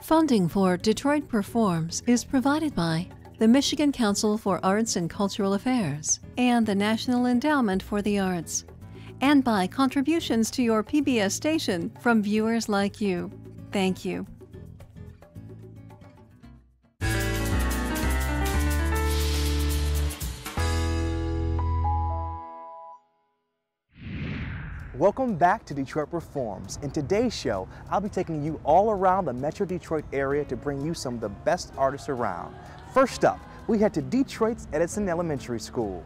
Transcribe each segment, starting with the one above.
Funding for Detroit Performs is provided by the Michigan Council for Arts and Cultural Affairs and the National Endowment for the Arts, and by contributions to your PBS station from viewers like you. Thank you. Welcome back to Detroit Performs. In today's show, I'll be taking you all around the Metro Detroit area to bring you some of the best artists around. First up, we head to Detroit's Edison Elementary School.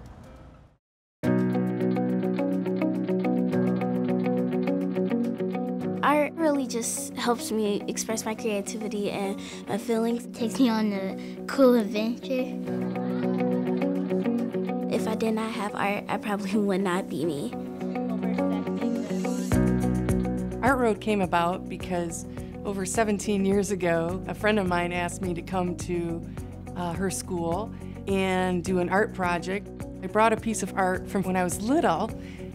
Art really just helps me express my creativity and my feelings. It takes me on a cool adventure. If I did not have art, I probably would not be me. Art Road came about because over 17 years ago, a friend of mine asked me to come to her school and do an art project. I brought a piece of art from when I was little,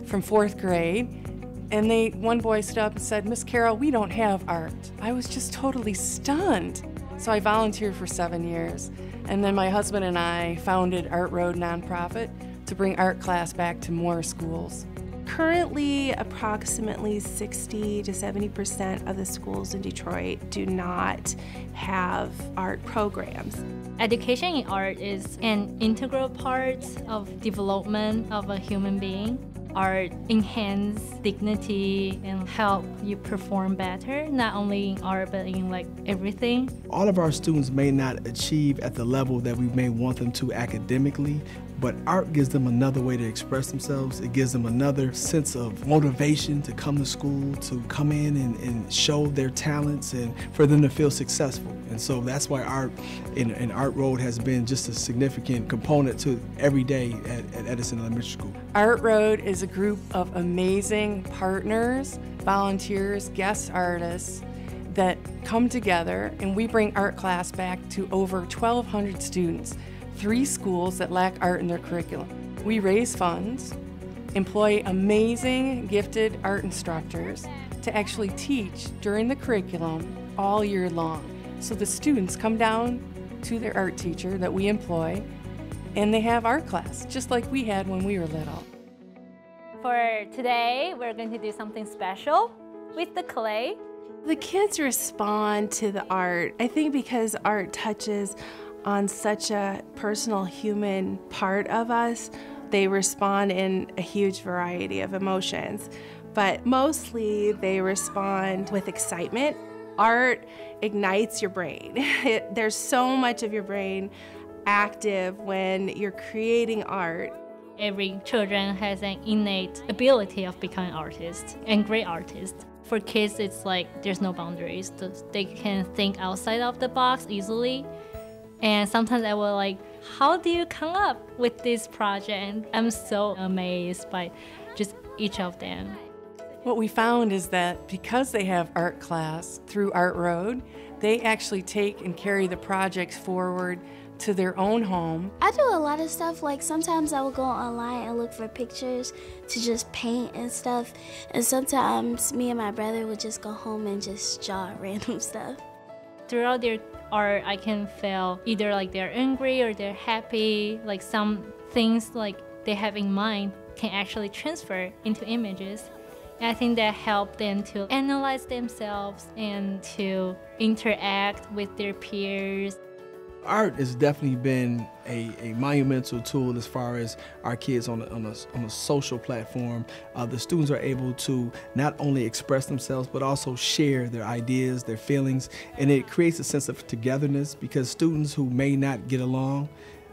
from 4th grade, and one boy stood up and said, "Miss Carroll, we don't have art." I was just totally stunned. So I volunteered for 7 years, and then my husband and I founded Art Road nonprofit to bring art class back to more schools. Currently, approximately 60 to 70% of the schools in Detroit do not have art programs. Education in art is an integral part of development of a human being. Art enhance dignity and help you perform better, not only in art but in everything. All of our students may not achieve at the level that we may want them to academically, but art gives them another way to express themselves. It gives them another sense of motivation to come to school, to come in and show their talents and for them to feel successful. And so that's why art in Art Road has been just a significant component to every day at Edison Elementary School. Art Road is a group of amazing partners, volunteers, guest artists that come together, and we bring art class back to over 1,200 students. 3 schools that lack art in their curriculum. We raise funds, employ amazing, gifted art instructors to actually teach during the curriculum all year long. So the students come down to their art teacher that we employ, and they have art class, just like we had when we were little. For today, we're going to do something special with the clay. The kids respond to the art, I think because art touches on such a personal human part of us. They respond in a huge variety of emotions, but mostly they respond with excitement. Art ignites your brain. There's so much of your brain active when you're creating art. Every children has an innate ability of becoming artists and great artists. For kids, it's like there's no boundaries. They can think outside of the box easily. And sometimes I will how do you come up with this project? And I'm so amazed by just each of them. What we found is that because they have art class through Art Road, they actually take and carry the projects forward to their own home. I do a lot of stuff, sometimes I will go online and look for pictures to just paint and stuff, and sometimes me and my brother would just go home and just draw random stuff. Throughout their art, I can feel either they're angry or they're happy, some things they have in mind can actually transfer into images. And I think that helped them to analyze themselves and to interact with their peers. Art has definitely been a monumental tool as far as our kids on a social platform. The students are able to not only express themselves but also share their ideas, their feelings, and it creates a sense of togetherness because students who may not get along,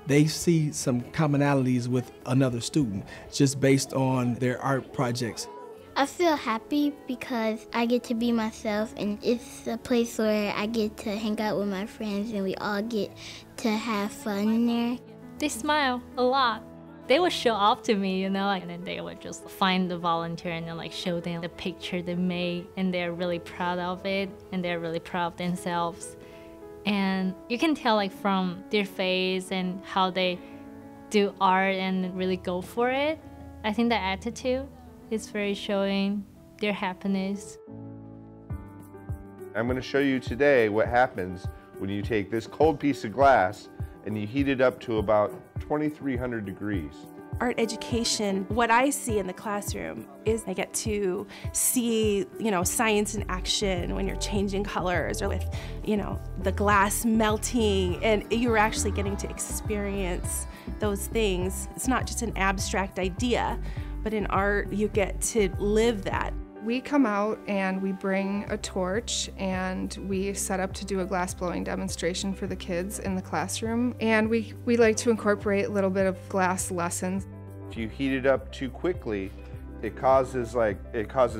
they see some commonalities with another student just based on their art projects. I feel happy because I get to be myself, and it's a place where I get to hang out with my friends and we all get to have fun in there. They smile a lot. They would show off to me, and then they would just find the volunteer and then show them the picture they made, and they're really proud of it, and they're really proud of themselves. And you can tell from their face and how they do art and really go for it. I think that attitude is very showing their happiness. I'm going to show you today what happens when you take this cold piece of glass and you heat it up to about 2,300 degrees. Art education, what I see in the classroom is I get to see, science in action when you're changing colors or with, the glass melting, and you're actually getting to experience those things. It's not just an abstract idea, but in art you get to live that. We come out and we bring a torch and we set up to do a glass blowing demonstration for the kids in the classroom, and we like to incorporate a little bit of glass lessons. If you heat it up too quickly, it causes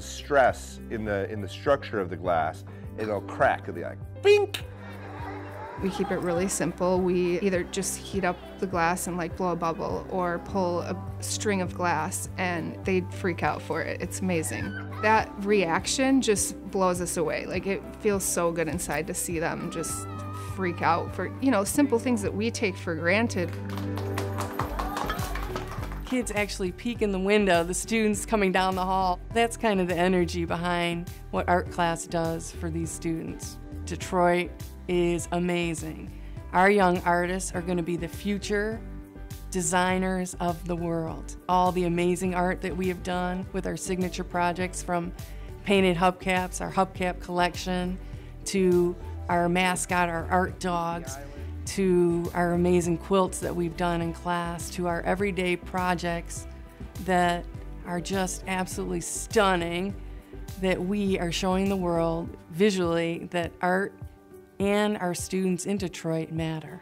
stress in the structure of the glass. It'll crack. It'll be like bink. We keep it really simple. We either just heat up the glass and blow a bubble, or pull a string of glass and they freak out for it. It's amazing. That reaction just blows us away. It feels so good inside to see them just freak out for, simple things that we take for granted. Kids actually peek in the window, the students coming down the hall. That's kind of the energy behind what art class does for these students. Detroit is amazing. Our young artists are going to be the future designers of the world. All the amazing art that we have done with our signature projects, from painted hubcaps, our hubcap collection, to our mascot, our art dogs, to our amazing quilts that we've done in class, to our everyday projects that are just absolutely stunning, that we are showing the world visually that art and our students in Detroit matter.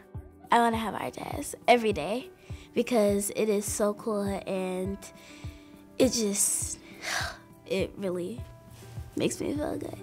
I want to have art jazz every day because it is so cool, and it really makes me feel good.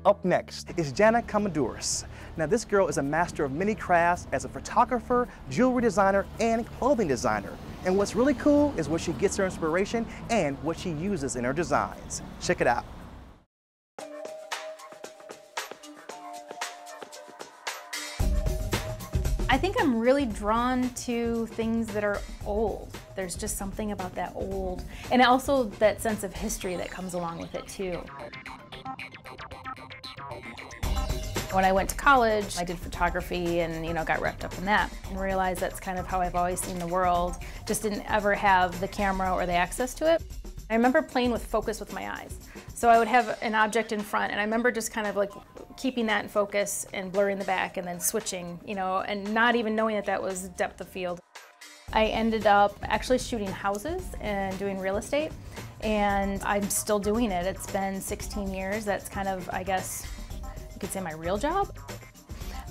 Up next is Jana Commodores. Now, this girl is a master of many crafts as a photographer, jewelry designer, and clothing designer. And what's really cool is where she gets her inspiration and what she uses in her designs. Check it out. I think I'm really drawn to things that are old. There's just something about that old, and also that sense of history that comes along with it too. When I went to college, I did photography and got wrapped up in that, and realized that's kind of how I've always seen the world. Just didn't ever have the camera or the access to it. I remember playing with focus with my eyes. So I would have an object in front, and I remember just kind of keeping that in focus and blurring the back and then switching, and not even knowing that that was depth of field. I ended up actually shooting houses and doing real estate, and I'm still doing it. It's been 16 years. That's kind of, I guess, you could say, my real job.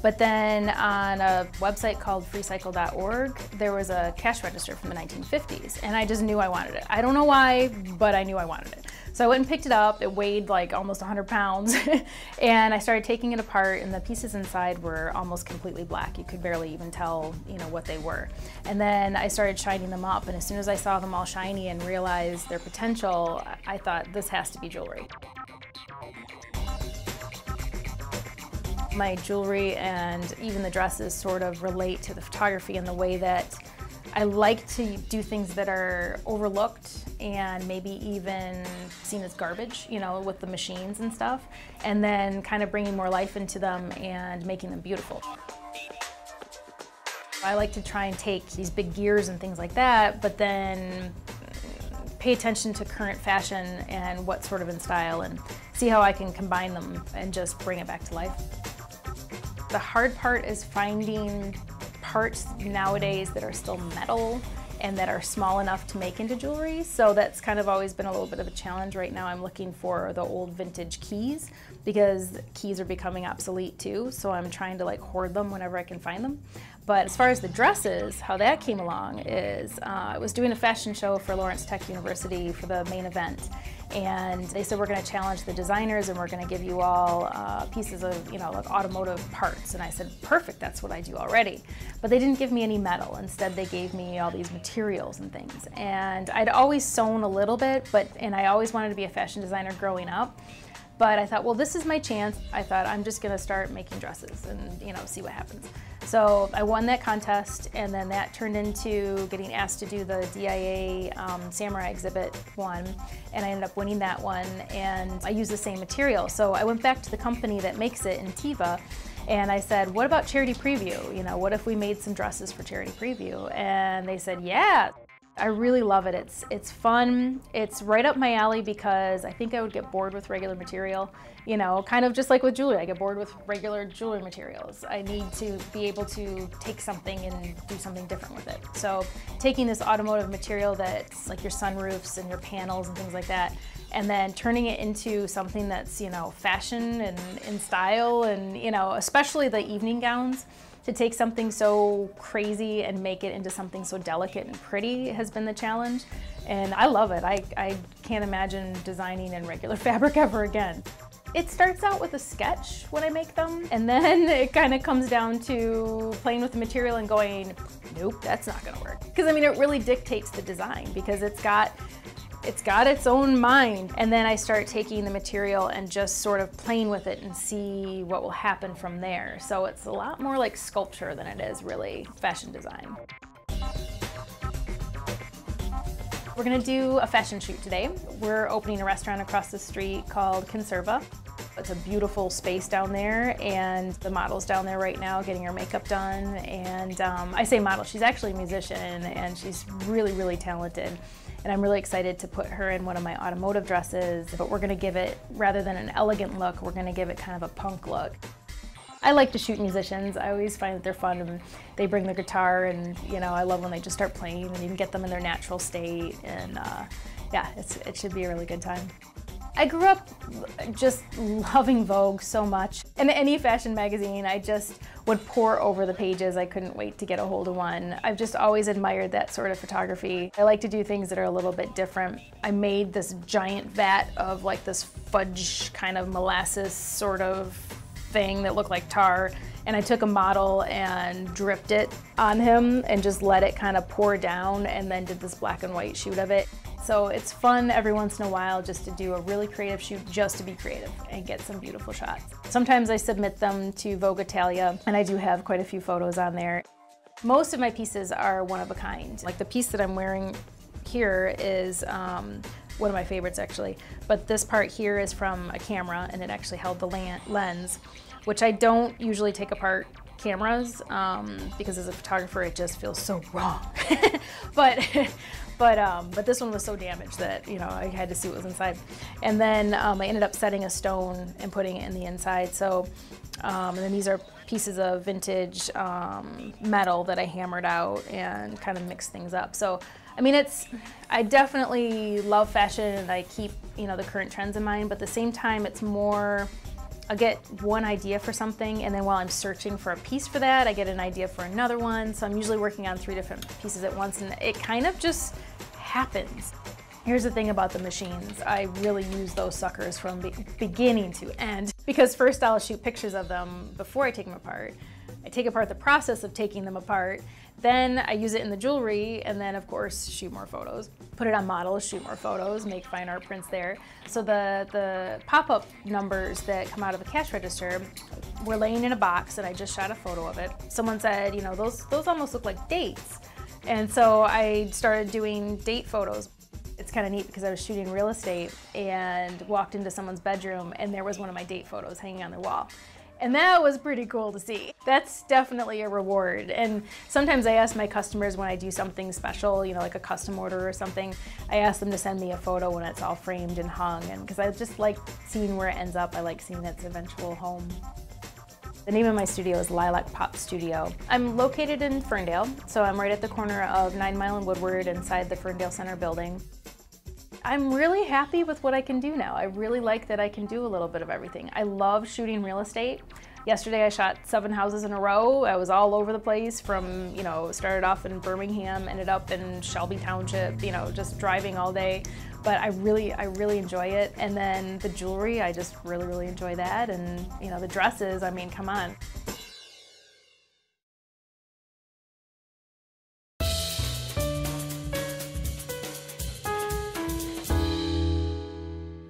But then on a website called freecycle.org, there was a cash register from the 1950s, and I just knew I wanted it. I don't know why, but I knew I wanted it. So I went and picked it up. It weighed almost 100 pounds, and I started taking it apart, and the pieces inside were almost completely black. You could barely even tell, what they were. And then I started shining them up, and as soon as I saw them all shiny and realized their potential, I thought, this has to be jewelry. My jewelry and even the dresses sort of relate to the photography in the way that I like to do things that are overlooked and maybe even seen as garbage, with the machines and stuff, and then kind of bringing more life into them and making them beautiful. I like to try and take these big gears and things like that, but then pay attention to current fashion and what's sort of in style, and see how I can combine them and just bring it back to life. The hard part is finding parts nowadays that are still metal and that are small enough to make into jewelry. So that's kind of always been a little bit of a challenge. Right now I'm looking for the old vintage keys, because keys are becoming obsolete too. So I'm trying to hoard them whenever I can find them. But as far as the dresses, how that came along is I was doing a fashion show for Lawrence Tech University for the main event. And they said, we're going to challenge the designers and we're going to give you all pieces of, automotive parts. And I said, perfect, that's what I do already. But they didn't give me any metal. Instead, they gave me all these materials and things. And I'd always sewn a little bit, and I always wanted to be a fashion designer growing up. But I thought, well, this is my chance. I thought I'm just gonna start making dresses and, you know, see what happens. So I won that contest, and then that turned into getting asked to do the DIA Samurai Exhibit one, and I ended up winning that one, and I used the same material. So I went back to the company that makes it in Tiva, and I said, what about charity preview? You know, what if we made some dresses for charity preview? And they said, yeah. I really love it. It's fun. It's right up my alley because I think I would get bored with regular material. You know, kind of just like with jewelry, I get bored with regular jewelry materials. I need to be able to take something and do something different with it. So taking this automotive material that's like your sunroofs and your panels and things like that, and then turning it into something that's, you know, fashion and in style, and, you know, especially the evening gowns. To take something so crazy and make it into something so delicate and pretty has been the challenge. And I love it. I can't imagine designing in regular fabric ever again. It starts out with a sketch when I make them, and then it kind of comes down to playing with the material and going, nope, that's not gonna work. Because I mean, it really dictates the design because it's got its own mind. And then I start taking the material and just sort of playing with it and see what will happen from there. So it's a lot more like sculpture than it is really fashion design. We're gonna do a fashion shoot today. We're opening a restaurant across the street called Conserva. It's a beautiful space down there, and the model's down there right now getting her makeup done. And I say model, she's actually a musician, and she's really, really talented. And I'm really excited to put her in one of my automotive dresses, but we're gonna give it, rather than an elegant look, we're gonna give it kind of a punk look. I like to shoot musicians. I always find that they're fun, and they bring their guitar, and, you know, I love when they just start playing and you can get them in their natural state, and yeah, it should be a really good time. I grew up just loving Vogue so much. In any fashion magazine, I just would pore over the pages. I couldn't wait to get a hold of one. I've just always admired that sort of photography. I like to do things that are a little bit different. I made this giant vat of like this fudge kind of molasses sort of thing that looked like tar, and I took a model and dripped it on him and just let it kind of pour down, and then did this black and white shoot of it. So it's fun every once in a while just to do a really creative shoot, just to be creative and get some beautiful shots. Sometimes I submit them to Vogue Italia, and I do have quite a few photos on there. Most of my pieces are one of a kind. Like the piece that I'm wearing here is one of my favorites actually, but this part here is from a camera, and it actually held the lens, which I don't usually take apart cameras because as a photographer it just feels so wrong. But this one was so damaged that, you know, I had to see what was inside. And then I ended up setting a stone and putting it in the inside. So, and then these are pieces of vintage metal that I hammered out and kind of mixed things up. So, I mean, I definitely love fashion, and I keep, you know, the current trends in mind, but at the same time, it's more, I get one idea for something, and then while I'm searching for a piece for that, I get an idea for another one. So I'm usually working on 3 different pieces at once, and it kind of just happens. Here's the thing about the machines. I really use those suckers from beginning to end, because first I'll shoot pictures of them before I take them apart. I take apart the process of taking them apart, then I use it in the jewelry, and then of course shoot more photos. Put it on models, shoot more photos, make fine art prints there. So the pop-up numbers that come out of the cash register were laying in a box, and I just shot a photo of it. Someone said, you know, those almost look like dates. And so I started doing date photos. It's kind of neat because I was shooting real estate and walked into someone's bedroom, and there was one of my date photos hanging on their wall. And that was pretty cool to see. That's definitely a reward. And sometimes I ask my customers when I do something special, you know, like a custom order or something, I ask them to send me a photo when it's all framed and hung, and because I just like seeing where it ends up. I like seeing its eventual home. The name of my studio is Lilac Pop Studio. I'm located in Ferndale, so I'm right at the corner of 9 Mile and Woodward inside the Ferndale Center building. I'm really happy with what I can do now. I really like that I can do a little bit of everything. I love shooting real estate. Yesterday I shot 7 houses in a row. I was all over the place from, you know, started off in Birmingham, ended up in Shelby Township, you know, just driving all day. But I really enjoy it. And then the jewelry, I just really enjoy that. And, you know, the dresses, I mean, come on.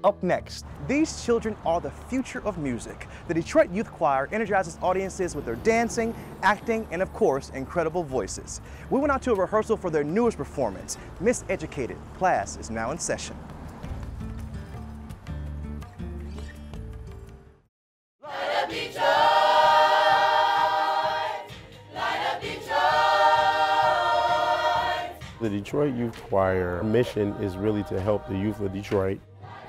Up next, these children are the future of music. The Detroit Youth Choir energizes audiences with their dancing, acting, and of course, incredible voices. We went out to a rehearsal for their newest performance, Miseducated. Class is now in session. The Detroit Youth Choir mission is really to help the youth of Detroit,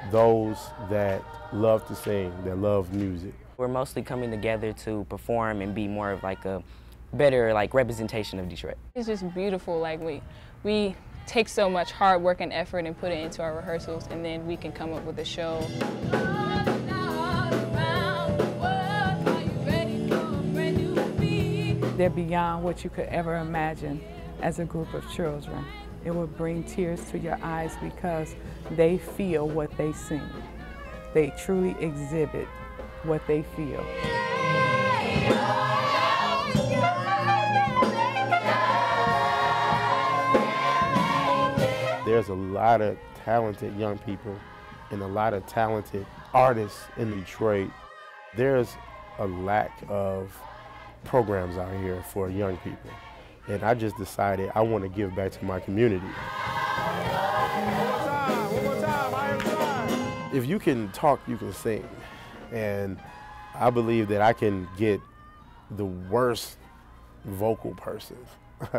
those that love to sing, that love music. We're mostly coming together to perform and be more of like a better representation of Detroit. It's just beautiful. Like we take so much hard work and effort and put it into our rehearsals, and then we can come up with a show. They're beyond what you could ever imagine as a group of children. It will bring tears to your eyes because they feel what they sing. They truly exhibit what they feel. There's a lot of talented young people and a lot of talented artists in Detroit. There's a lack of programs out here for young people. And I just decided I want to give back to my community. One more time, if you can talk, you can sing. And I believe that I can get the worst vocal person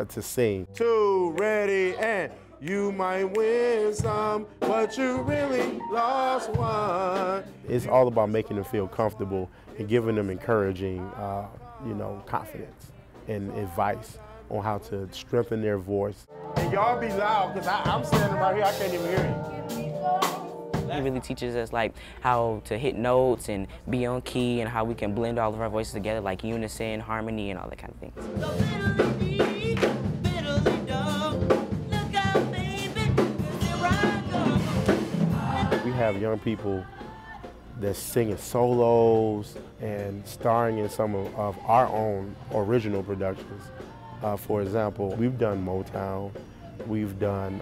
to sing. 2, ready, and you might win some, but you really lost one. It's all about making them feel comfortable and giving them encouraging, confidence and advice on how to strengthen their voice. And y'all be loud, because I'm standing right here, I can't even hear you. He really teaches us how to hit notes and be on key and how we can blend all of our voices together, like unison, harmony, and all that kind of things. We have young people that's singing solos and starring in some of our own original productions. For example, we've done Motown, we've done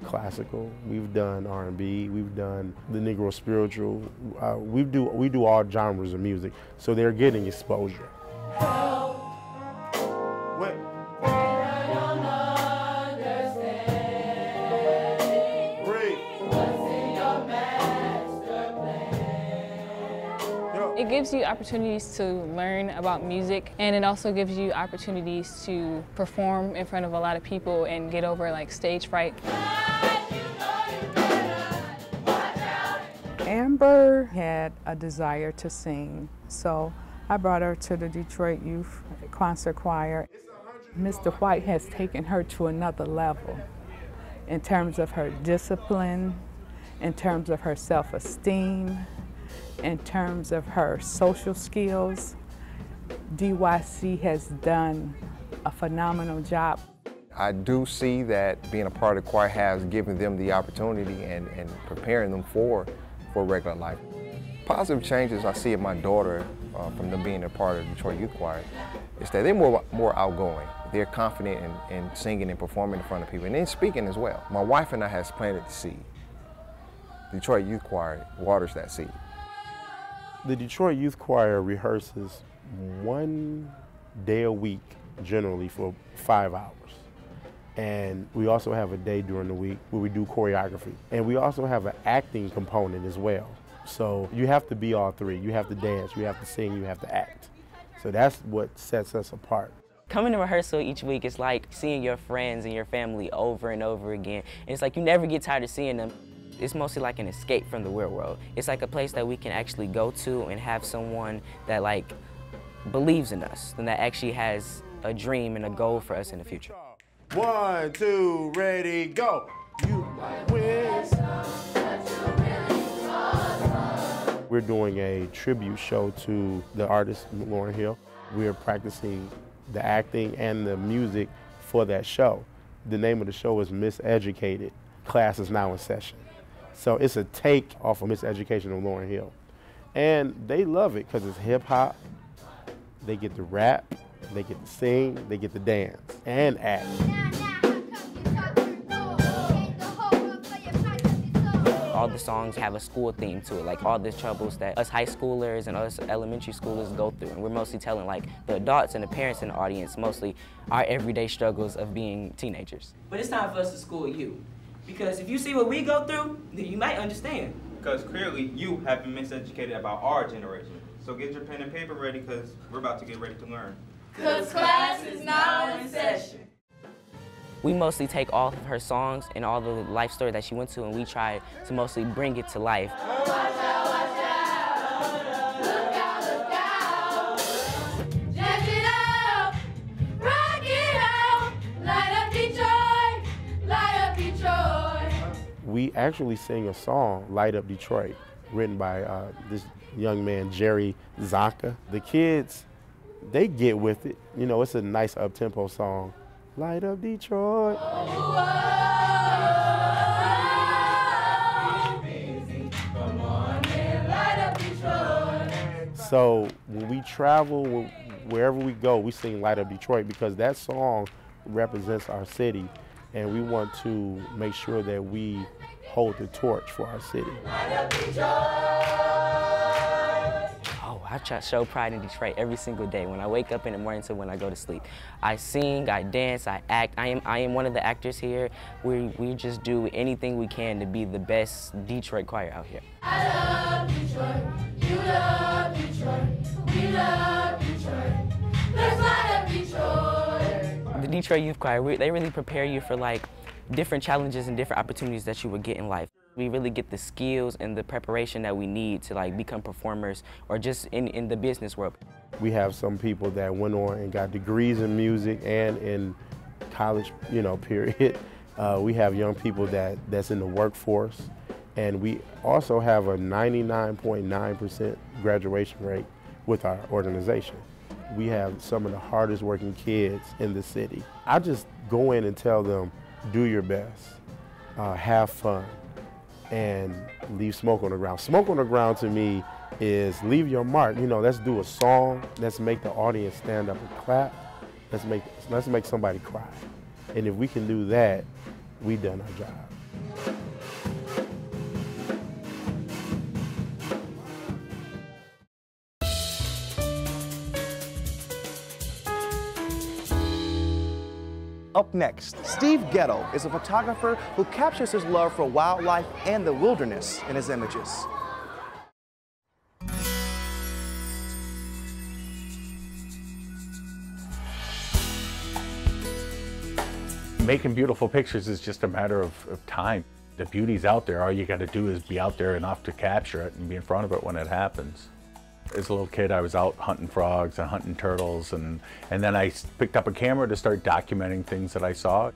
classical, we've done R&B, we've done the Negro spiritual. We do all genres of music, so they're getting exposure. It gives you opportunities to learn about music, and it also gives you opportunities to perform in front of a lot of people and get over stage fright. Amber had a desire to sing, so I brought her to the Detroit Youth Concert Choir. Mr. White has taken her to another level in terms of her discipline, in terms of her self-esteem, in terms of her social skills. DYC has done a phenomenal job. I do see that being a part of the choir has given them the opportunity and preparing them for regular life. Positive changes I see in my daughter from them being a part of the Detroit Youth Choir is that they're more outgoing. They're confident in singing and performing in front of people, and then speaking as well. My wife and I has planted the seed. The Detroit Youth Choir waters that seed. The Detroit Youth Choir rehearses 1 day a week, generally, for 5 hours. And we also have a day during the week where we do choreography. And we also have an acting component as well. So you have to be all three. You have to dance, you have to sing, you have to act. So that's what sets us apart. Coming to rehearsal each week is like seeing your friends and your family over and over again. And it's like you never get tired of seeing them. It's mostly like an escape from the real world. It's like a place that we can actually go to and have someone that believes in us and that actually has a dream and a goal for us in the future. 1, 2, ready, go. You might win. We're doing a tribute show to the artist Lauryn Hill. We're practicing the acting and the music for that show. The name of the show is Miseducated. Class is now in session. So it's a take off of Miseducation of Lauryn Hill. And they love it because it's hip hop. They get to rap, they get to sing, they get to dance and act. All the songs have a school theme to it, like all the troubles that us high schoolers and us elementary schoolers go through. And we're mostly telling like the adults and the parents in the audience mostly our everyday struggles of being teenagers. But it's time for us to school you. Because if you see what we go through, then you might understand. Because clearly you have been miseducated about our generation. So get your pen and paper ready because we're about to get ready to learn. Because class is now in session. We mostly take all of her songs and all the life story that she went to, and we try to mostly bring it to life. Watch out, watch out. Look out, look out. Jack it up, rock it out. Light up Detroit, light up Detroit. We actually sing a song, Light Up Detroit, written by this young man, Jerry Zaka. The kids, they get with it. You know, it's a nice up-tempo song. Light up Detroit. So when we travel, wherever we go, we sing Light Up Detroit because that song represents our city, and we want to make sure that we hold the torch for our city. Light up Detroit. I try to show pride in Detroit every single day. When I wake up in the morning to when I go to sleep. I sing, I dance, I act. I am one of the actors here. We just do anything we can to be the best Detroit choir out here. I love Detroit, you love Detroit, we love Detroit. Let's light up Detroit. The Detroit Youth Choir, they really prepare you for like different challenges and different opportunities that you would get in life. We really get the skills and the preparation that we need to like become performers or just in the business world. We have some people that went on and got degrees in music and in college, you know, period. We have young people that's in the workforce, and we also have a 99.9% graduation rate with our organization. We have some of the hardest working kids in the city. I just go in and tell them, do your best, have fun, and leave smoke on the ground. Smoke on the ground to me is leave your mark. You know, let's do a song. Let's make the audience stand up and clap. Let's make somebody cry. And if we can do that, we've done our job. Up next, Steve Gettle is a photographer who captures his love for wildlife and the wilderness in his images. Making beautiful pictures is just a matter of time. The beauty's out there. All you got to do is be out there enough to capture it and be in front of it when it happens. As a little kid, I was out hunting frogs and hunting turtles, and then I picked up a camera to start documenting things that I saw.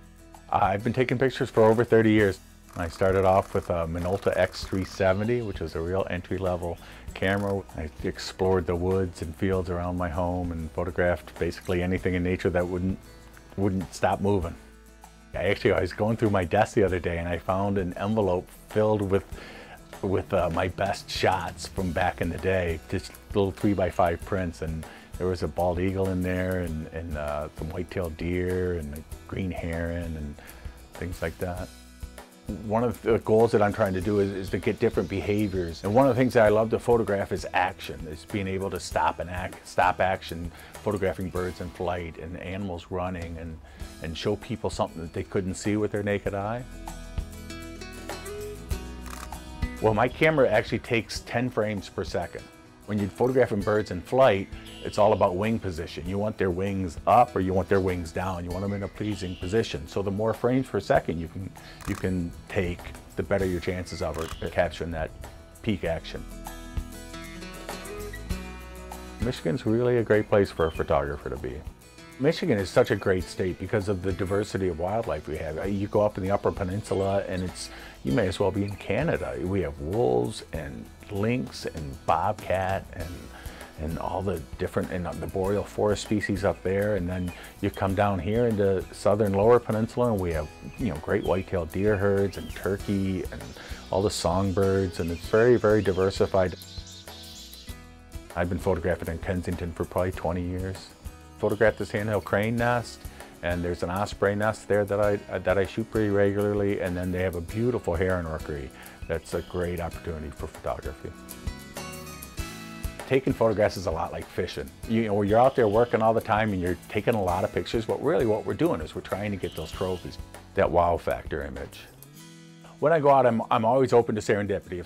I've been taking pictures for over 30 years. I started off with a Minolta X370, which was a real entry-level camera. I explored the woods and fields around my home and photographed basically anything in nature that wouldn't stop moving. I was going through my desk the other day and I found an envelope filled with my best shots from back in the day, just little 3x5 prints, and there was a bald eagle in there and some white-tailed deer and a green heron and things like that. One of the goals that I'm trying to do is to get different behaviors, and one of the things that I love to photograph is action. Is being able to stop action, photographing birds in flight and animals running, and show people something that they couldn't see with their naked eye. Well, my camera actually takes 10 frames per second. When you're photographing birds in flight, it's all about wing position. You want their wings up or you want their wings down. You want them in a pleasing position. So the more frames per second you can take, the better your chances of capturing that peak action. Michigan's really a great place for a photographer to be. Michigan is such a great state because of the diversity of wildlife we have. You go up in the Upper Peninsula and you may as well be in Canada. We have wolves and lynx and bobcat and all the different, and the boreal forest species up there. And then you come down here into southern Lower Peninsula and we have, great white-tailed deer herds and turkey and all the songbirds, and it's very, very diversified. I've been photographing in Kensington for probably 20 years. Photographed the sandhill crane nest And there's an osprey nest there that I shoot pretty regularly, and then they have a beautiful heron rookery. That's a great opportunity for photography. Taking photographs is a lot like fishing. You're out there working all the time and you're taking a lot of pictures, but really what we're doing is we're trying to get those trophies, that wow factor image. When I go out, I'm always open to serendipity.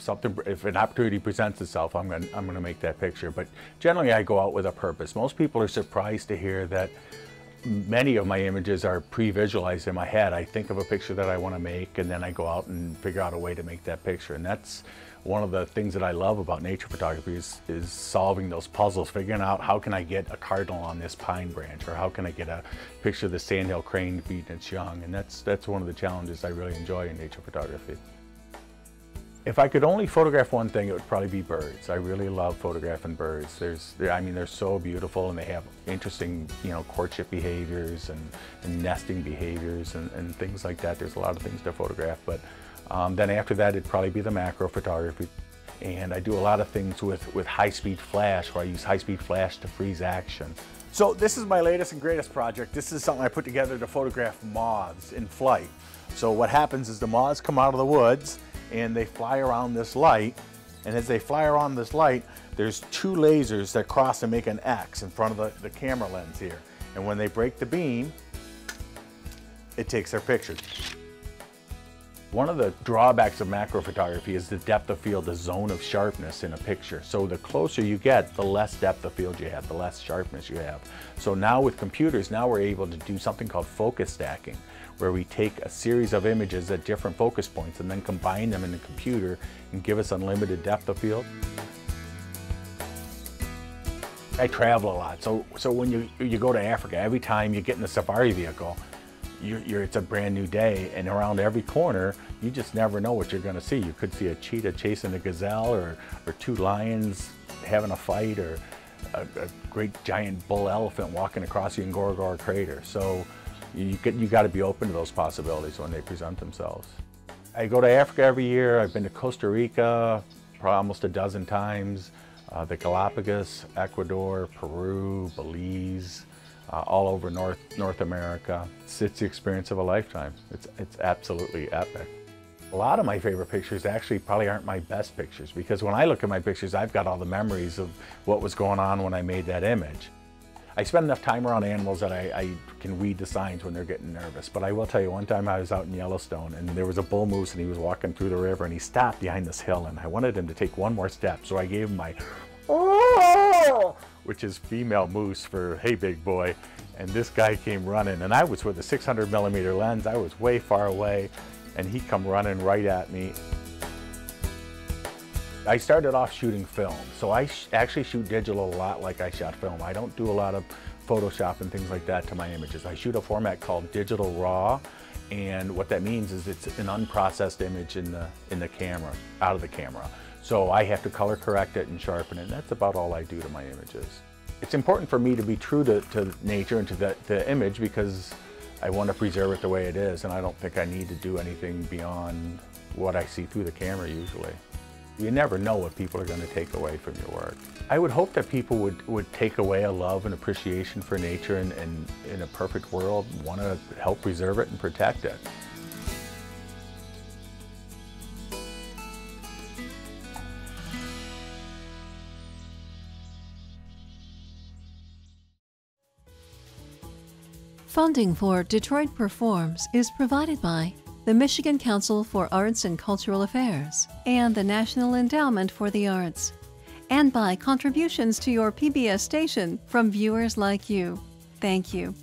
If an opportunity presents itself, I'm gonna make that picture. But generally I go out with a purpose. Most people are surprised to hear that many of my images are pre-visualized in my head. I think of a picture that I want to make, and then I go out and figure out a way to make that picture. And that's one of the things that I love about nature photography is solving those puzzles, figuring out how can I get a cardinal on this pine branch, or how can I get a picture of the sandhill crane feeding its young. And that's one of the challenges I really enjoy in nature photography. If I could only photograph one thing, it would probably be birds. I really love photographing birds. They're so beautiful, and they have interesting, courtship behaviors and nesting behaviors and things like that. There's a lot of things to photograph, but then after that, it'd probably be the macro photography. And I do a lot of things with high-speed flash, where I use high-speed flash to freeze action. So this is my latest and greatest project. This is something I put together to photograph moths in flight. So what happens is the moths come out of the woods, and they fly around this light, and as they fly around this light, there's two lasers that cross and make an X in front of the camera lens here. And when they break the beam, it takes their pictures. One of the drawbacks of macro photography is the depth of field, the zone of sharpness in a picture. So the closer you get, the less depth of field you have, the less sharpness you have. So now with computers, now we're able to do something called focus stacking, where we take a series of images at different focus points and then combine them in the computer and give us unlimited depth of field. I travel a lot, so when you go to Africa, every time you get in a safari vehicle, it's a brand new day, and around every corner, you just never know what you're gonna see. You could see a cheetah chasing a gazelle, or two lions having a fight, or a great giant bull elephant walking across the Ngorongoro crater. So you got to be open to those possibilities when they present themselves. I go to Africa every year. I've been to Costa Rica probably almost a dozen times, the Galapagos, Ecuador, Peru, Belize, all over North America. It's the experience of a lifetime. It's absolutely epic. A lot of my favorite pictures actually probably aren't my best pictures, because when I look at my pictures, I've got all the memories of what was going on when I made that image. I spend enough time around animals that I can read the signs when they're getting nervous. But I will tell you, one time I was out in Yellowstone, and there was a bull moose, and he was walking through the river, and he stopped behind this hill, and I wanted him to take one more step, so I gave him my "oh," which is female moose for "hey big boy," and this guy came running, and I was with a 600mm lens. I was way far away, and he come running right at me. I started off shooting film, so I actually shoot digital a lot like I shot film. I don't do a lot of Photoshop and things like that to my images. I shoot a format called digital raw, and what that means is it's an unprocessed image in the camera, out of the camera. So I have to color correct it and sharpen it, and that's about all I do to my images. It's important for me to be true to nature and to the image, because I want to preserve it the way it is, and I don't think I need to do anything beyond what I see through the camera usually. You never know what people are going to take away from your work. I would hope that people would take away a love and appreciation for nature, and in a perfect world, want to help preserve it and protect it. Funding for Detroit Performs is provided by the Michigan Council for Arts and Cultural Affairs and the National Endowment for the Arts, and by contributions to your PBS station from viewers like you. Thank you.